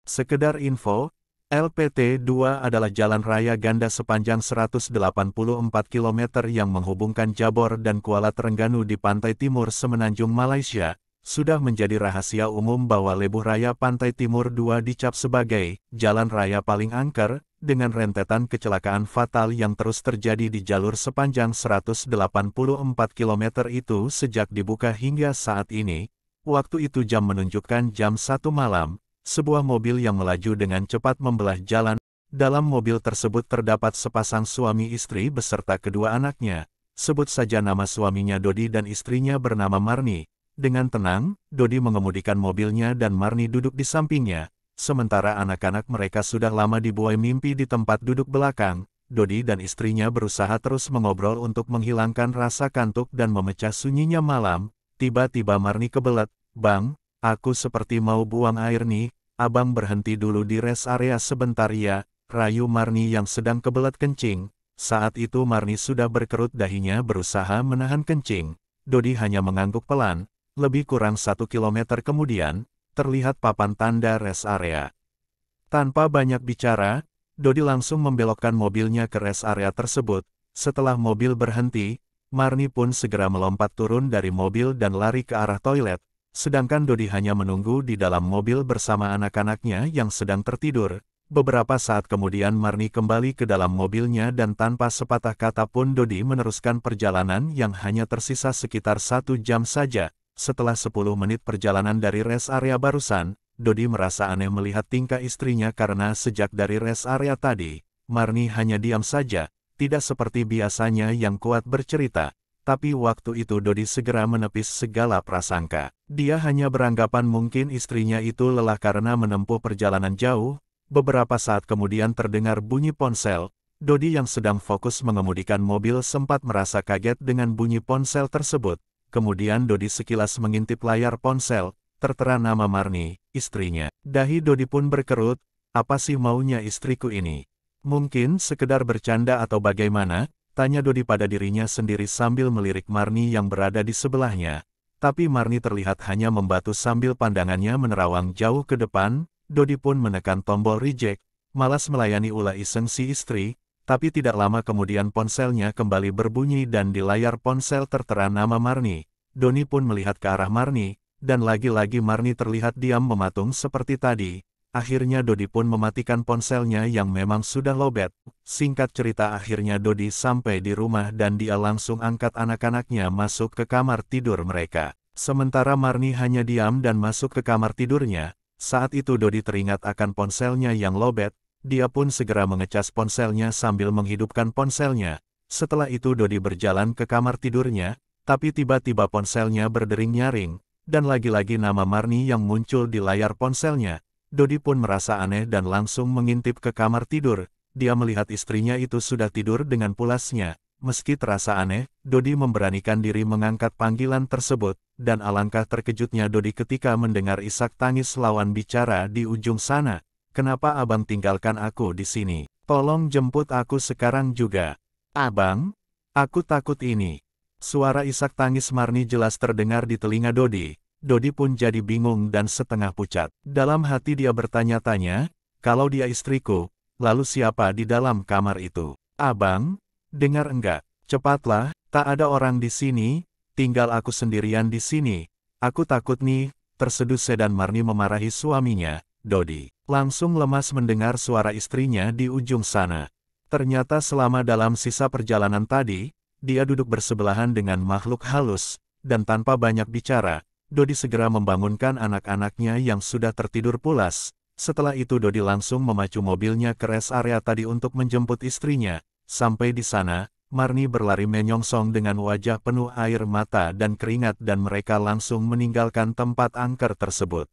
Sekedar info, LPT-2 adalah jalan raya ganda sepanjang 184 km yang menghubungkan Jabor dan Kuala Terengganu di pantai timur semenanjung Malaysia. Sudah menjadi rahasia umum bahwa Lebuh Raya Pantai Timur 2 dicap sebagai jalan raya paling angker, dengan rentetan kecelakaan fatal yang terus terjadi di jalur sepanjang 184 km itu sejak dibuka hingga saat ini. Waktu itu jam menunjukkan jam 1 malam. Sebuah mobil yang melaju dengan cepat membelah jalan. Dalam mobil tersebut terdapat sepasang suami istri beserta kedua anaknya. Sebut saja nama suaminya Dodi dan istrinya bernama Marni. Dengan tenang, Dodi mengemudikan mobilnya dan Marni duduk di sampingnya. Sementara anak-anak mereka sudah lama dibuai mimpi di tempat duduk belakang. Dodi dan istrinya berusaha terus mengobrol untuk menghilangkan rasa kantuk dan memecah sunyinya malam. Tiba-tiba Marni kebelet, "Bang, aku seperti mau buang air nih, abang berhenti dulu di rest area sebentar ya," rayu Marni yang sedang kebelet kencing. Saat itu Marni sudah berkerut dahinya berusaha menahan kencing. Dodi hanya mengangguk pelan. Lebih kurang 1 kilometer kemudian, terlihat papan tanda rest area. Tanpa banyak bicara, Dodi langsung membelokkan mobilnya ke rest area tersebut. Setelah mobil berhenti, Marni pun segera melompat turun dari mobil dan lari ke arah toilet. Sedangkan Dodi hanya menunggu di dalam mobil bersama anak-anaknya yang sedang tertidur. Beberapa saat kemudian Marni kembali ke dalam mobilnya dan tanpa sepatah kata pun Dodi meneruskan perjalanan yang hanya tersisa sekitar 1 jam saja. Setelah 10 menit perjalanan dari rest area barusan, Dodi merasa aneh melihat tingkah istrinya karena sejak dari rest area tadi, Marni hanya diam saja, tidak seperti biasanya yang kuat bercerita. Tapi waktu itu Dodi segera menepis segala prasangka. Dia hanya beranggapan mungkin istrinya itu lelah karena menempuh perjalanan jauh. Beberapa saat kemudian terdengar bunyi ponsel. Dodi yang sedang fokus mengemudikan mobil sempat merasa kaget dengan bunyi ponsel tersebut. Kemudian Dodi sekilas mengintip layar ponsel, tertera nama Marni, istrinya. Dahi Dodi pun berkerut, apa sih maunya istriku ini? Mungkin sekedar bercanda atau bagaimana? Tanya Dodi pada dirinya sendiri sambil melirik Marni yang berada di sebelahnya. Tapi Marni terlihat hanya membatu sambil pandangannya menerawang jauh ke depan. Dodi pun menekan tombol reject, malas melayani ulah iseng si istri. Tapi tidak lama kemudian ponselnya kembali berbunyi dan di layar ponsel tertera nama Marni. Dodi pun melihat ke arah Marni, dan lagi-lagi Marni terlihat diam mematung seperti tadi. Akhirnya Dodi pun mematikan ponselnya yang memang sudah lowbat. Singkat cerita akhirnya Dodi sampai di rumah dan dia langsung angkat anak-anaknya masuk ke kamar tidur mereka. Sementara Marni hanya diam dan masuk ke kamar tidurnya. Saat itu Dodi teringat akan ponselnya yang lowbat. Dia pun segera mengecas ponselnya sambil menghidupkan ponselnya. Setelah itu Dodi berjalan ke kamar tidurnya, tapi tiba-tiba ponselnya berdering nyaring, dan lagi-lagi nama Marni yang muncul di layar ponselnya. Dodi pun merasa aneh dan langsung mengintip ke kamar tidur. Dia melihat istrinya itu sudah tidur dengan pulasnya. Meski terasa aneh, Dodi memberanikan diri mengangkat panggilan tersebut, dan alangkah terkejutnya Dodi ketika mendengar isak tangis lawan bicara di ujung sana. "Kenapa abang tinggalkan aku di sini? Tolong jemput aku sekarang juga." "Abang? Aku takut ini." Suara isak tangis Marni jelas terdengar di telinga Dodi. Dodi pun jadi bingung dan setengah pucat. Dalam hati dia bertanya-tanya, kalau dia istriku, lalu siapa di dalam kamar itu? "Abang, dengar enggak? Cepatlah, tak ada orang di sini, tinggal aku sendirian di sini. Aku takut nih," terseduh sedan Marni memarahi suaminya. Dodi langsung lemas mendengar suara istrinya di ujung sana. Ternyata selama dalam sisa perjalanan tadi, dia duduk bersebelahan dengan makhluk halus, dan tanpa banyak bicara, Dodi segera membangunkan anak-anaknya yang sudah tertidur pulas. Setelah itu Dodi langsung memacu mobilnya ke rest area tadi untuk menjemput istrinya. Sampai di sana, Marni berlari menyongsong dengan wajah penuh air mata dan keringat dan mereka langsung meninggalkan tempat angker tersebut.